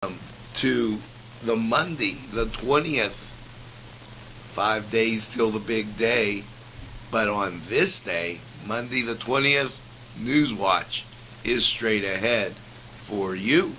To the Monday, the 20th, 5 days till the big day. But on this day, Monday the 20th, Newswatch is straight ahead for you.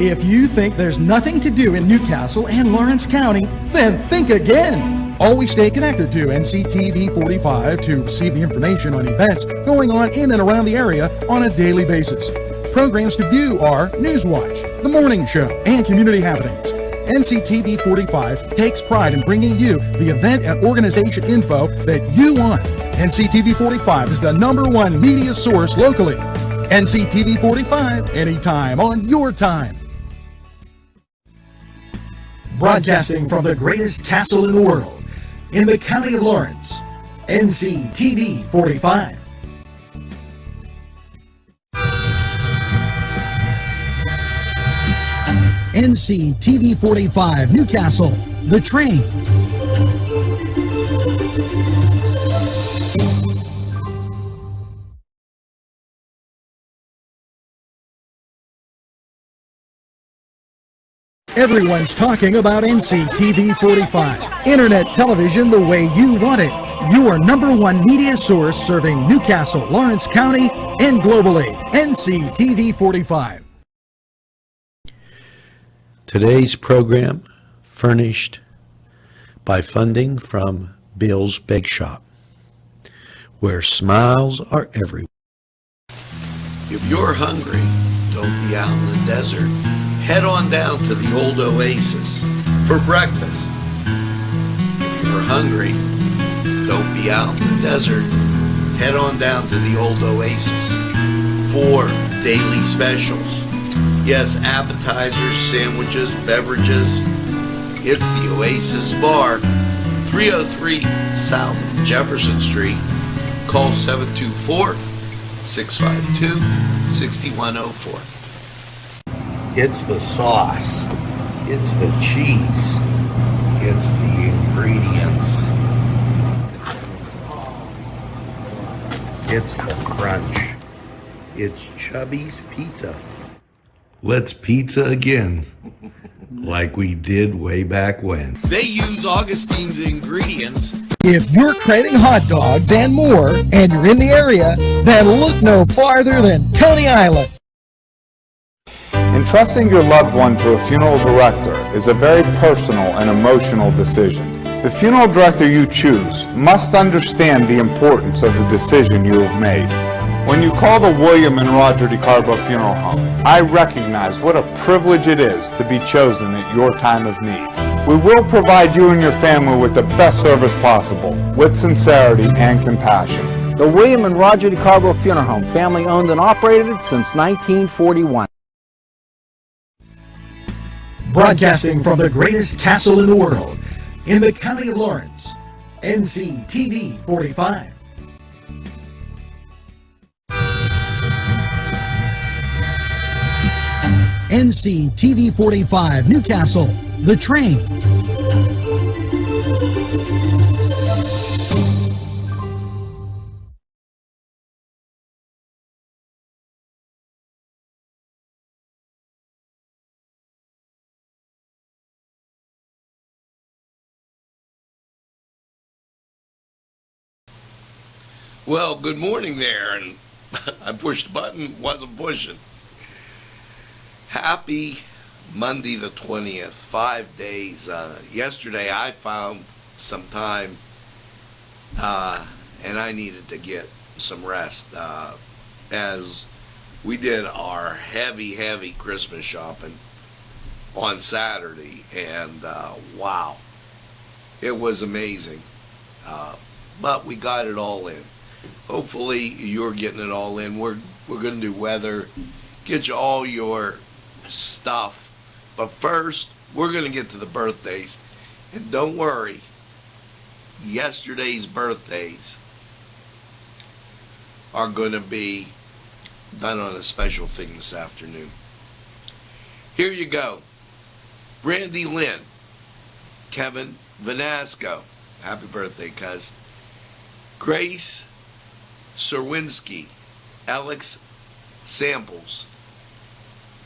If you think there's nothing to do in Newcastle and Lawrence County, then think again. Always stay connected to Nctv45 to receive the information on events going on in and around the area on a daily basis. Programs to view are Newswatch, The Morning Show, and Community Happenings. Nctv45 takes pride in bringing you the event and organization info that you want. Nctv45 is the #1 media source locally. Nctv45, anytime on your time. Broadcasting from the greatest castle in the world, in the county of Lawrence, Nctv45. Nctv45 Newcastle, The Train. Everyone's talking about Nctv45. Internet television the way you want it. Your #1 media source serving Newcastle, Lawrence County, and globally. Nctv45. Today's program furnished by funding from Bill's Bake Shop, where smiles are everywhere. If you're hungry, don't be out in the desert. Head on down to the old Oasis for breakfast. If you're hungry, don't be out in the desert. Head on down to the old Oasis for daily specials. Yes, appetizers, sandwiches, beverages. It's the Oasis Bar, 303 South Jefferson Street. Call 724-652-6104. It's the sauce. It's the cheese. It's the ingredients. It's the crunch. It's Chubby's Pizza. Let's pizza again, like we did way back when. They use Augustine's ingredients. If you're craving hot dogs and more, and you're in the area, then look no farther than Coney Island. Entrusting your loved one to a funeral director is a very personal and emotional decision. The funeral director you choose must understand the importance of the decision you have made. When you call the William and Roger DeCarbo Funeral Home, I recognize what a privilege it is to be chosen at your time of need. We will provide you and your family with the best service possible, with sincerity and compassion. The William and Roger DeCarbo Funeral Home, family owned and operated since 1941. Broadcasting from the greatest castle in the world, in the county of Lawrence, Nctv45. Nctv45 Newcastle, The Train. Well, good morning there, and I pushed the button, wasn't pushing. Happy Monday the 20th, 5 days. Yesterday I found some time, and I needed to get some rest, as we did our heavy Christmas shopping on Saturday, and wow, it was amazing. But we got it all in. Hopefully you're getting it all in. We're going to do weather, get you all your stuff. But first, we're going to get to the birthdays. And don't worry, yesterday's birthdays are going to be done on a special thing this afternoon. Here you go. Randy Lynn, Kevin Vanasco, Happy birthday, cuz. Grace Serwinski, Alex Samples,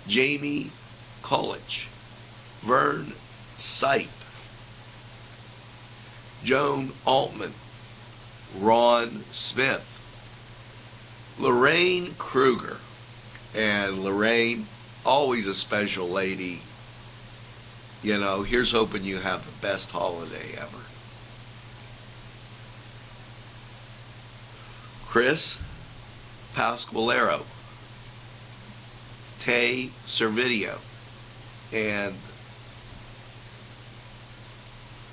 Jamie College, Vern Sipe, Joan Altman, Ron Smith, Lorraine Kruger, and Lorraine, always a special lady. You know, here's hoping you have the best holiday ever. Chris Pasqualero, Tay Servideo, and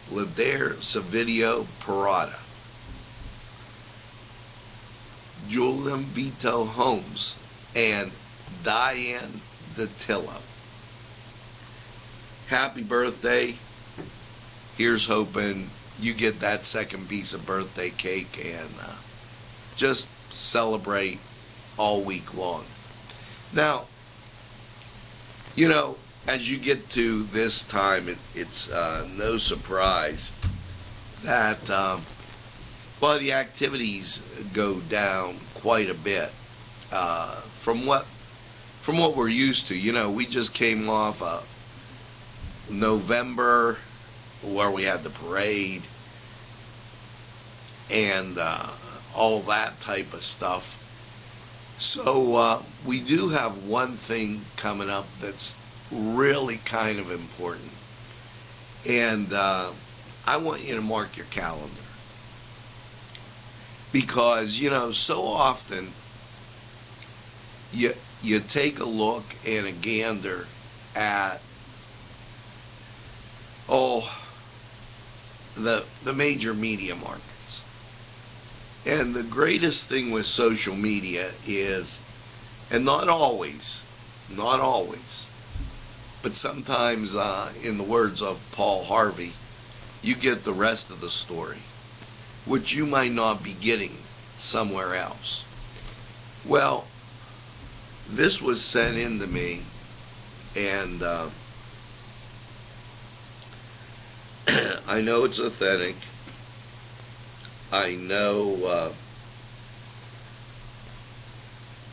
Ledare Servideo Perrotta, Julian Vito Holmes, and Diane Datillo. Happy birthday. Here's hoping you get that second piece of birthday cake and just celebrate all week long. Now, you know, as you get to this time, it's no surprise that the activities go down quite a bit from what we're used to. You know, we just came off November where we had the parade and all that type of stuff. So we do have one thing coming up that's really kind of important. And I want you to mark your calendar. Because, you know, so often you take a look and a gander at the major media markets. And the greatest thing with social media is, and not always, but sometimes, in the words of Paul Harvey, you get the rest of the story, which you might not be getting somewhere else. Well, this was sent in to me, and I know it's authentic. I know,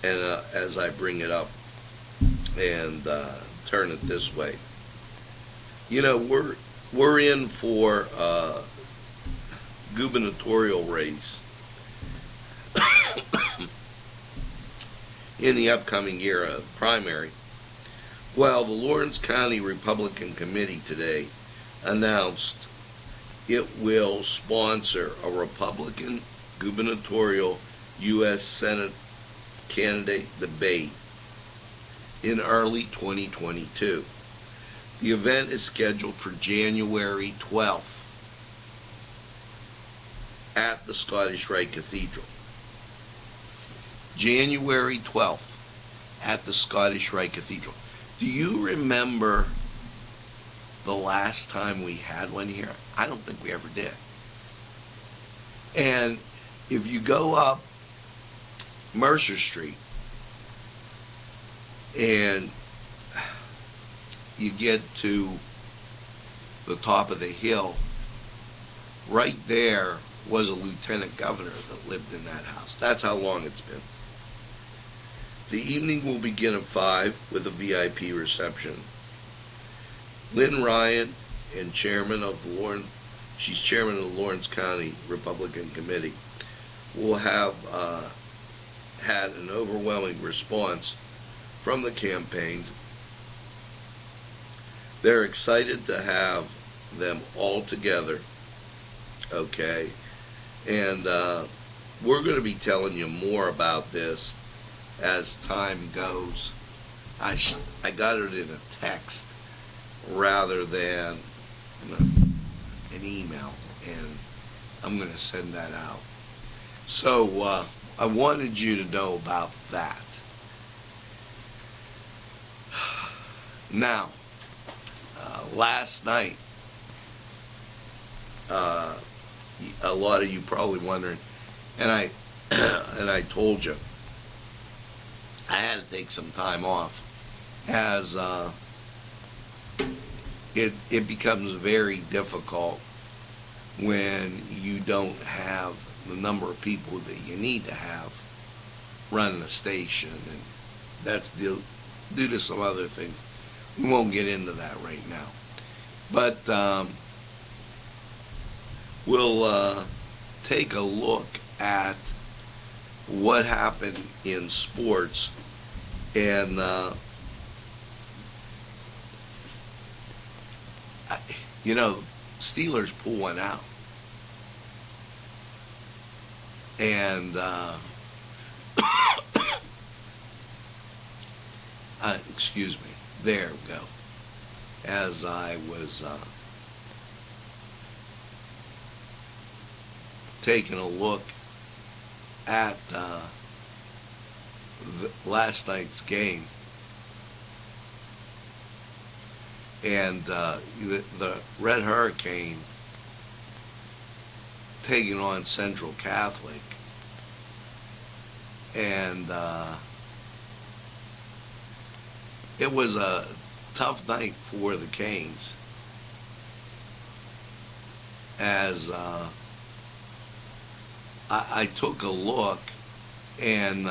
and as I bring it up and turn it this way, you know, we're in for gubernatorial race in the upcoming year, primary. Well, the Lawrence County Republican Committee today announced it will sponsor a Republican gubernatorial U.S. Senate candidate debate in early 2022. The event is scheduled for January 12th at the Scottish Rite Cathedral. January 12th at the Scottish Rite Cathedral. Do you remember the last time we had one here? I don't think we ever did. And if you go up Mercer Street and you get to the top of the hill, right there was a lieutenant governor that lived in that house. That's how long it's been. The evening will begin at 5 with a VIP reception. Lynn Ryan, and she's chairman of the Lawrence County Republican Committee, will have had an overwhelming response from the campaigns. They're excited to have them all together, okay? And we're going to be telling you more about this as time goes. I got it in a text rather than an email, and I'm going to send that out. So I wanted you to know about that. Now, last night, a lot of you probably wondering, and I told you I had to take some time off as it becomes very difficult when you don't have the number of people that you need to have running a station, and that's due to some other things. We won't get into that right now. But we'll take a look at what happened in sports, and Steelers pull one out, and excuse me, there we go. As I was taking a look at last night's game, and the Red Hurricane taking on Central Catholic, and it was a tough night for the Canes, as I took a look, and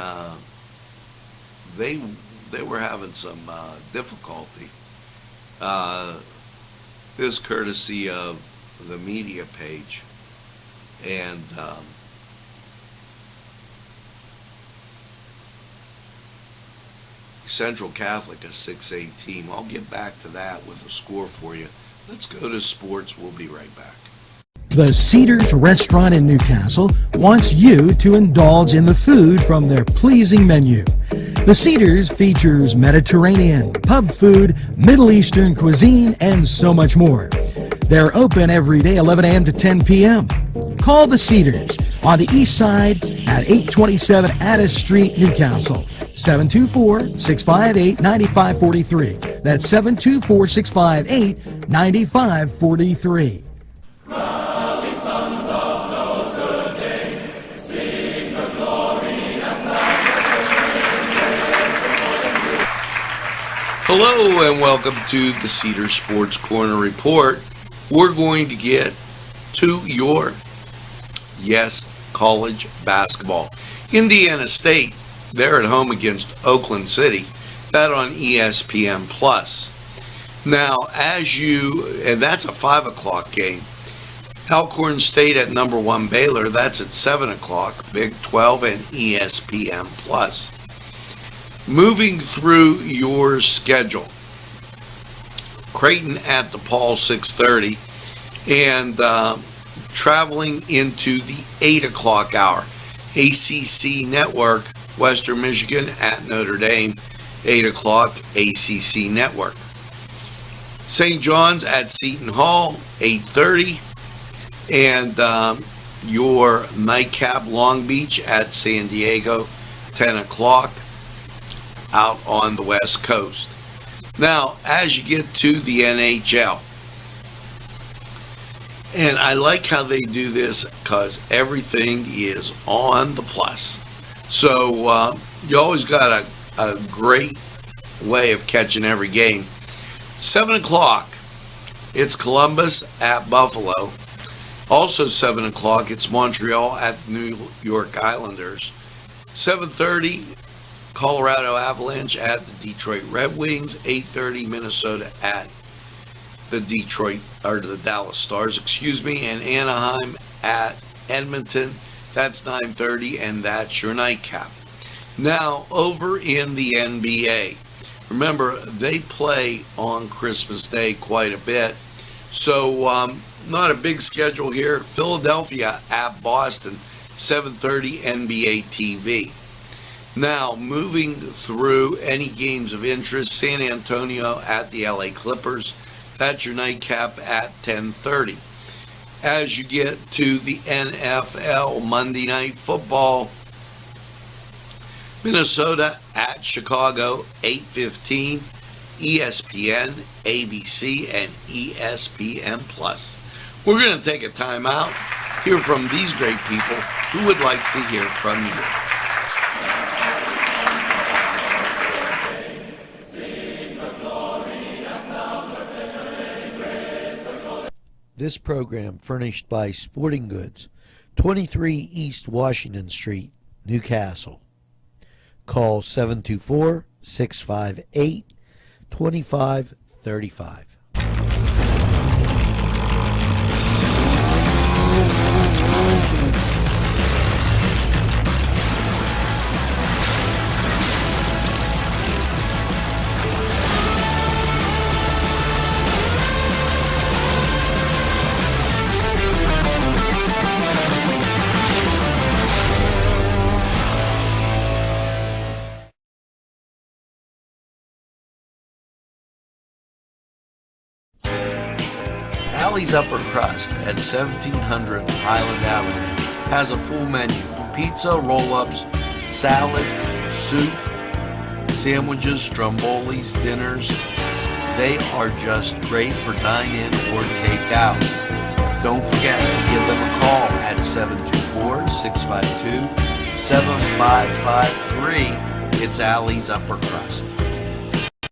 they were having some difficulty. This courtesy of the media page, and Central Catholic, a 6A team. I'll get back to that with a score for you. Let's go to sports. We'll be right back. The Cedars Restaurant in Newcastle wants you to indulge in the food from their pleasing menu. The Cedars features Mediterranean, pub food, Middle Eastern cuisine, and so much more. They're open every day, 11 a.m. to 10 p.m. Call the Cedars on the east side at 827 Addis Street, Newcastle. 724-658-9543. That's 724-658-9543. Hello and welcome to the Cedar Sports Corner Report. We're going to get to your college basketball. Indiana State, they're at home against Oakland City. That on ESPN Plus. Now, and that's a 5 o'clock game. Alcorn State at number 1 Baylor, that's at 7 o'clock, Big 12 and ESPN Plus. Moving through your schedule, Creighton at DePaul 6:30, and traveling into the 8 o'clock hour, ACC Network, Western Michigan at Notre Dame, 8 o'clock, ACC Network. St. John's at Seton Hall, 8:30, and your nightcap Long Beach at San Diego, 10 o'clock. Out on the West Coast. Now, as you get to the NHL, and I like how they do this because everything is on the plus. So you always got a great way of catching every game. 7 o'clock, it's Columbus at Buffalo. Also 7 o'clock, it's Montreal at the New York Islanders. 7:30, Colorado Avalanche at the Detroit Red Wings. 8:30, Minnesota at the Dallas Stars, and Anaheim at Edmonton. That's 9:30, and that's your nightcap. Now, over in the NBA, remember, they play on Christmas Day quite a bit, so not a big schedule here. Philadelphia at Boston, 7:30, NBA TV. Now, moving through any games of interest, San Antonio at the LA Clippers. That's your nightcap at 10:30. As you get to the NFL Monday Night Football, Minnesota at Chicago, 8:15, ESPN, ABC, and ESPN Plus. We're going to take a time out, hear from these great people who would like to hear from you. This program furnished by Sporting Goods, 23 East Washington Street, Newcastle. Call 724-658-2535. Alley's Upper Crust at 1700 Highland Avenue has a full menu: pizza, roll-ups, salad, soup, sandwiches, strombolis, dinners. They are just great for dine-in or take-out. Don't forget to give them a call at 724-652-7553. It's Alley's Upper Crust.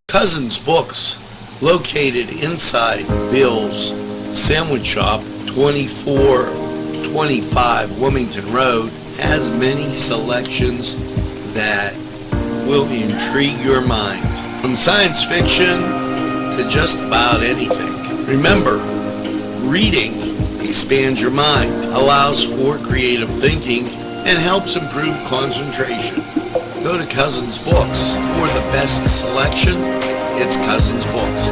Cousins Books, located inside Bill's Sandwich Shop, 2425 Wilmington Road, has many selections that will intrigue your mind. From science fiction to just about anything. Remember, reading expands your mind, allows for creative thinking, and helps improve concentration. Go to Cousins Books for the best selection. It's Cousins Books,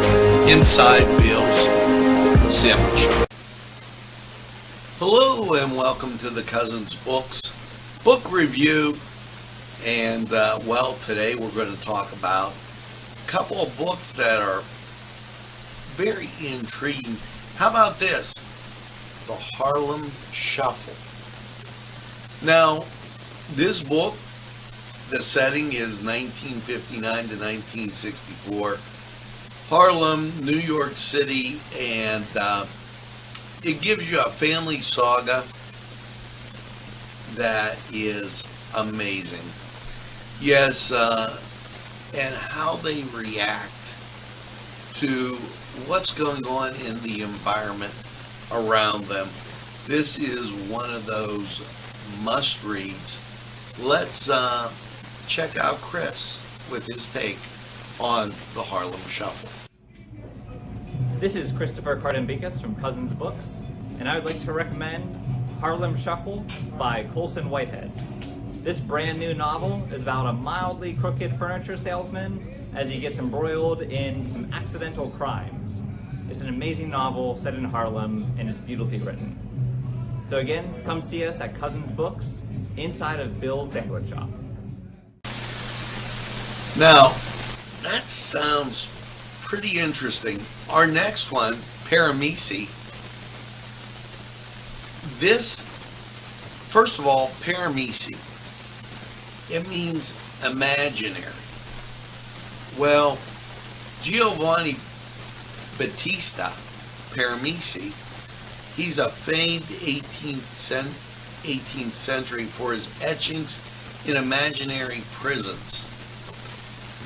inside Bill's Sandwich Shop. Hello and welcome to the Cousins Books book review. And well, today we're going to talk about a couple of books that are very intriguing. How about this? The Harlem Shuffle. Now, this book, the setting is 1959 to 1964. Harlem, New York City, and it gives you a family saga that is amazing. Yes, and how they react to what's going on in the environment around them. This is one of those must-reads. Let's check out Chris with his take on the Harlem Shuffle. This is Christopher Cardambikas from Cousins Books, and I would like to recommend Harlem Shuffle by Colson Whitehead. This brand new novel is about a mildly crooked furniture salesman as he gets embroiled in some accidental crimes. It's an amazing novel set in Harlem, and it's beautifully written. So again, come see us at Cousins Books, inside of Bill's Sandwich Shop. Now, that sounds pretty interesting. Our next one, Paramisi. This, first of all, Paramisi, it means imaginary. Well, Giovanni Battista Paramisi, he's a famed 18th century for his etchings in imaginary prisons.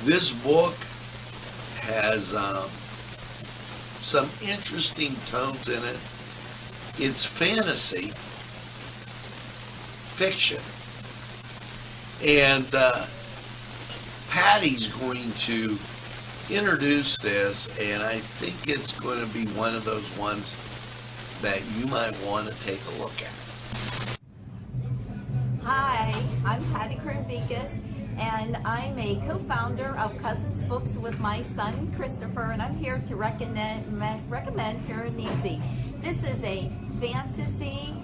This book has some interesting tones in it. It's fantasy fiction. And Patty's going to introduce this, and I think it's going to be one of those ones that you might want to take a look at. Hi, I'm Patty Cardambikas, and I'm a co-founder of Cousins Books with my son Christopher, and I'm here to recommend Paramisi. This is a fantasy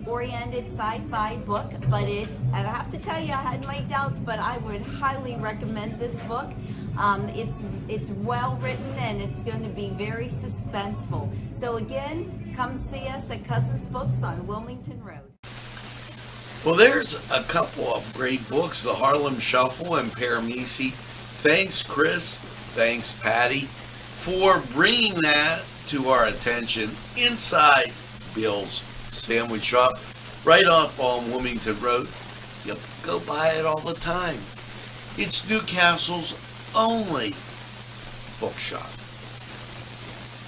oriented sci-fi book, but and I have to tell you, I had my doubts, but I would highly recommend this book. It's well written, and it's going to be very suspenseful. So again, come see us at Cousins Books on Wilmington Road. Well, there's a couple of great books, The Harlem Shuffle and Paramisi. Thanks, Chris. Thanks, Patty, for bringing that to our attention inside Bill's Sandwich Shop, right off on Wilmington Road. You go by it all the time. It's Newcastle's only bookshop.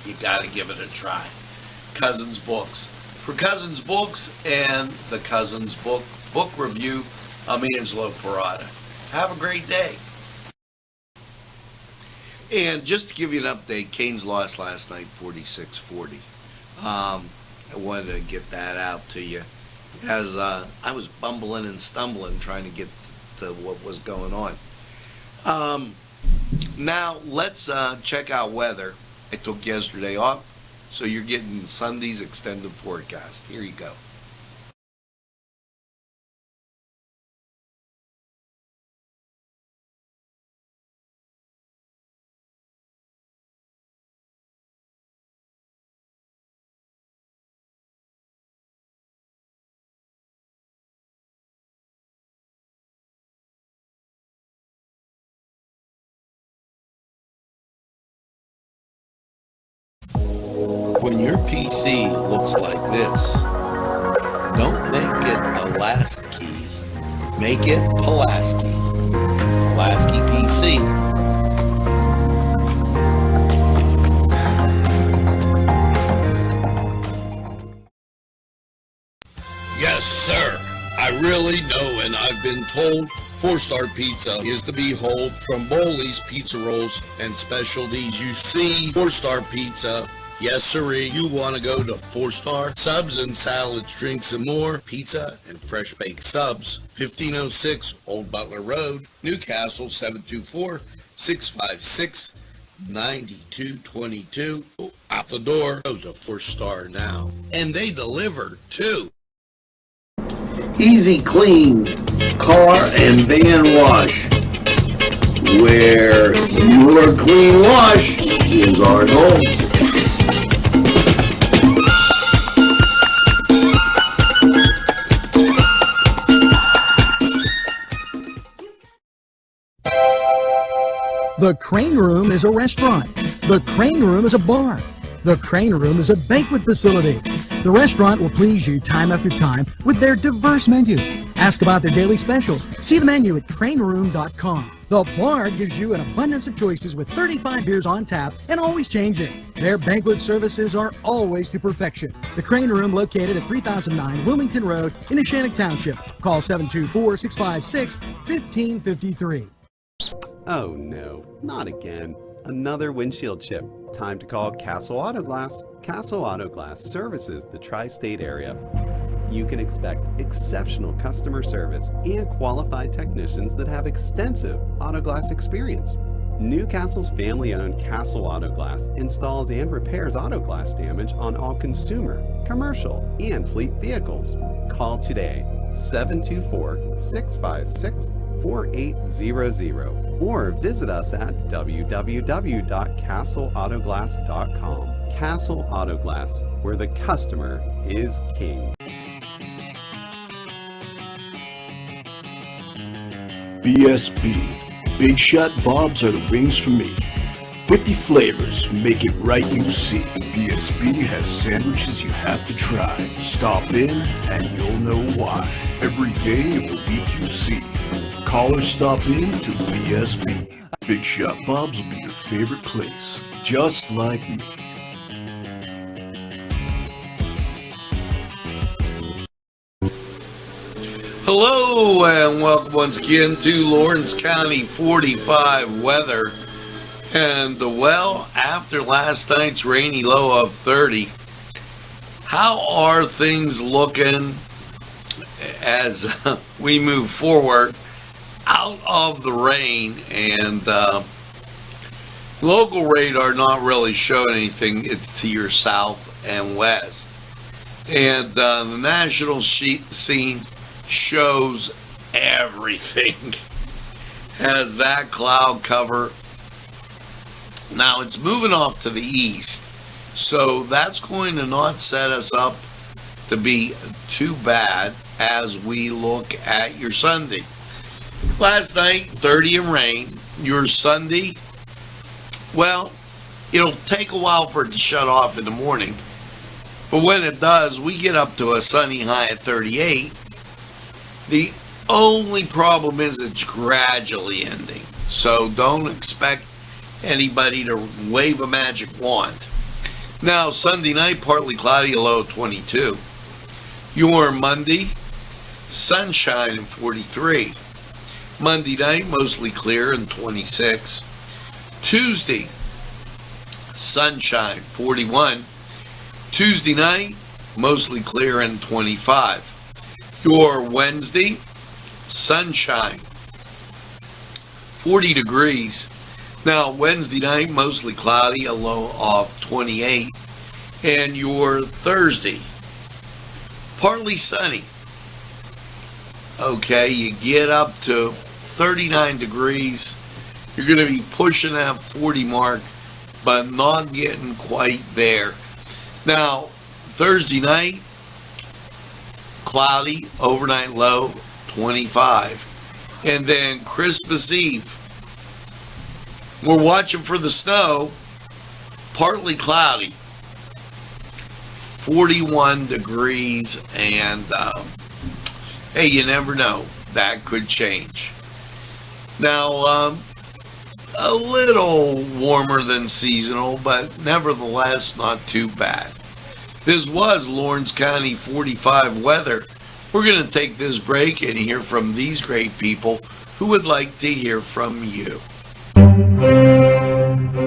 You got to give it a try. Cousins Books. For Cousins Books and the Cousins Book Review, I'm Angelo Perrotta. Have a great day. And just to give you an update, Canes lost last night 46-40. I wanted to get that out to you as I was bumbling and stumbling trying to get to what was going on. Now let's check out weather. I took yesterday off, so you're getting Sunday's extended forecast. Here you go. When your PC looks like this, don't make it a last key. Make it Pulaski. Pulaski PC. Yes, sir. I really know, and I've been told 4-star pizza is the behold from Bowley's Pizza Rolls and Specialties. You see, 4-star pizza. Yes, sirree. You want to go to 4-star subs and salads, drinks, and more. Pizza and fresh baked subs. 1506 Old Butler Road, Newcastle, 724-656-9222. Out the door. Go to 4-star now. And they deliver, too. Easy Clean Car and Van Wash, where your clean wash is our goal. The Crane Room is a restaurant. The Crane Room is a bar. The Crane Room is a banquet facility. The restaurant will please you time after time with their diverse menu. Ask about their daily specials. See the menu at craneroom.com. The bar gives you an abundance of choices with 35 beers on tap and always changing. Their banquet services are always to perfection. The Crane Room, located at 3009 Wilmington Road in Neshannock Township. Call 724-656-1553. Oh no, not again. Another windshield chip. Time to call Castle Auto Glass. Castle Auto Glass services the tri-state area. You can expect exceptional customer service and qualified technicians that have extensive auto glass experience. Newcastle's family-owned Castle Auto Glass installs and repairs auto glass damage on all consumer, commercial, and fleet vehicles. Call today, 724-656-4800. Or visit us at www.castleautoglass.com. Castle Auto Glass, where the customer is king. BSB. Big Shot Bobs are the wings for me. 50 flavors, make it right, you see. BSB has sandwiches you have to try. Stop in and you'll know why. Every day of the week you see. Call or stop in to BSB. Big Shot Bob's will be your favorite place, just like me. Hello and welcome once again to Lawrence County 45 weather. And well, after last night's rainy low of 30, how are things looking as we move forward out of the rain? And local radar not really showing anything. It's to your south and west. And the national scene shows everything as that cloud cover. Now it's moving off to the east, so that's going to not set us up to be too bad as we look at your Sunday. Last night, 30 and rain. Your Sunday, well, it'll take a while for it to shut off in the morning, but when it does, we get up to a sunny high at 38. The only problem is it's gradually ending, so don't expect anybody to wave a magic wand. Now, Sunday night, partly cloudy, a low of 22. Your Monday, sunshine and 43. Monday night, mostly clear and 26. Tuesday, sunshine, 41. Tuesday night, mostly clear and 25. Your Wednesday, sunshine, 40 degrees. Now, Wednesday night, mostly cloudy, a low of 28. And your Thursday, partly sunny. Okay, you get up to 39 degrees. You're going to be pushing that 40 mark, but not getting quite there. Now, Thursday night, cloudy, overnight low, 25. And then Christmas Eve, we're watching for the snow, partly cloudy, 41 degrees, and hey, you never know, that could change. Now, a little warmer than seasonal, but nevertheless not too bad. This was Lawrence County 45 weather. We're going to take this break and hear from these great people who would like to hear from you.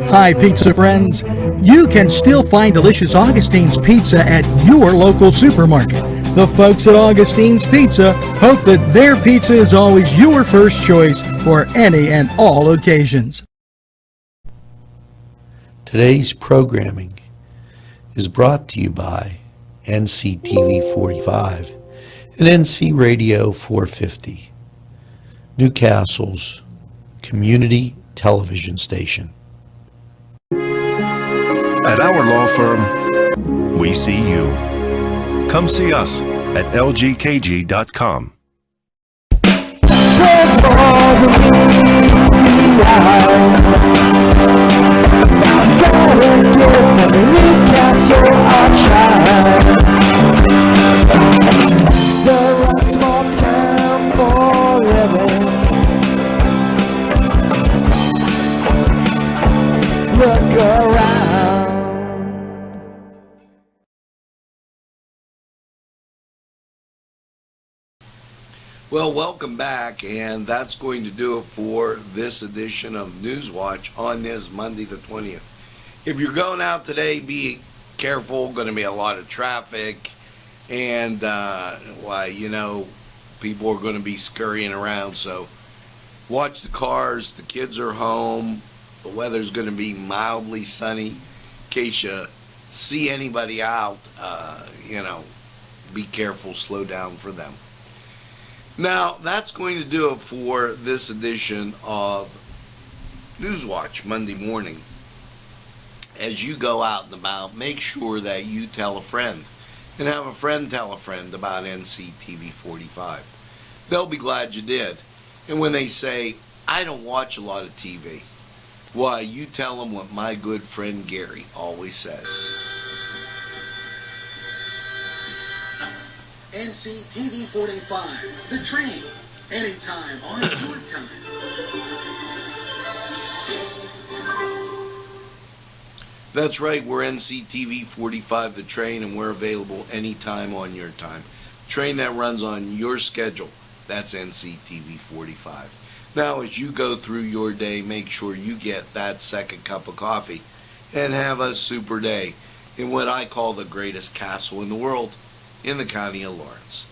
Hi, pizza friends. You can still find delicious Augustine's Pizza at your local supermarket. The folks at Augustine's Pizza hope that their pizza is always your first choice for any and all occasions. Today's programming is brought to you by Nctv45 and NC Radio 450, Newcastle's community television station. At our law firm, we see you. Come see us at lgkg.com. Look around. Well, welcome back, and that's going to do it for this edition of Newswatch on this Monday the 20th. If you're going out today, be careful. Going to be a lot of traffic, and people are going to be scurrying around, so watch the cars. The kids are home. The weather's going to be mildly sunny. In case you see anybody out, be careful, slow down for them. Now, that's going to do it for this edition of Newswatch Monday morning. As you go out and about, make sure that you tell a friend and have a friend tell a friend about Nctv45. They'll be glad you did. And when they say, I don't watch a lot of TV, why, you tell them what my good friend Gary always says. Nctv45, the train, anytime on your time. That's right, we're Nctv45, the train, and we're available anytime on your time. Train that runs on your schedule, that's Nctv45. Now, as you go through your day, make sure you get that second cup of coffee and have a super day in what I call the greatest castle in the world, in the county of Lawrence.